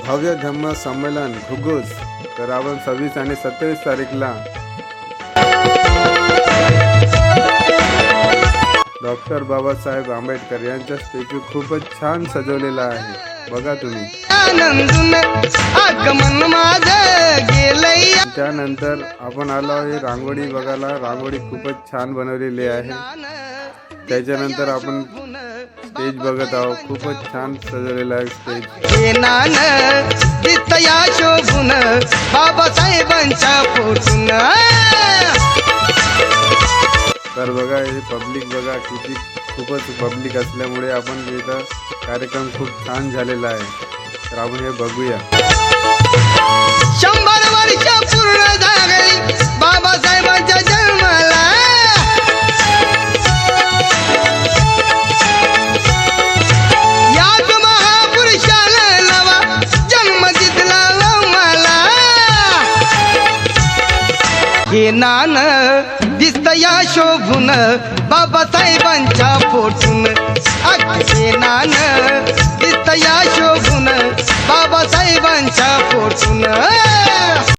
भव्य धम्म संमेलन घुगुस. तर आपण 26 आणि 27 तारीखला डॉक्टर बाबासाहेब आंबेडकर यांचा स्टॅच्यू खूपच छान सजवलेला आहे. बघा तुम्ही. त्यानंतर आपण आलो आहे रांगोळी बघायला. रांगोळी खूपच छान बनवलेली आहे. त्याच्यानंतर आपण स्टेज बघत आहोत. खूपच छान सजवलेला आहे स्टेज. बाबासाहेबांच्या फोटून. तर बघा हे पब्लिक बघा किती खूपच पब्लिक असल्यामुळे आपण इथं कार्यक्रम खूप छान झालेला आहे. तर आपण हे बघूया. 100 वर्ष पूर्ण झाली बाबासाहेबांच्या जन्माला. याच महापुरुषाला नवा जन्म दिला मला. हे नान दिसत या शोभून बाबासाहेबांच्या फोटून. हे नान दिसत या शोभून बाबासाहेबांच्या फोटून.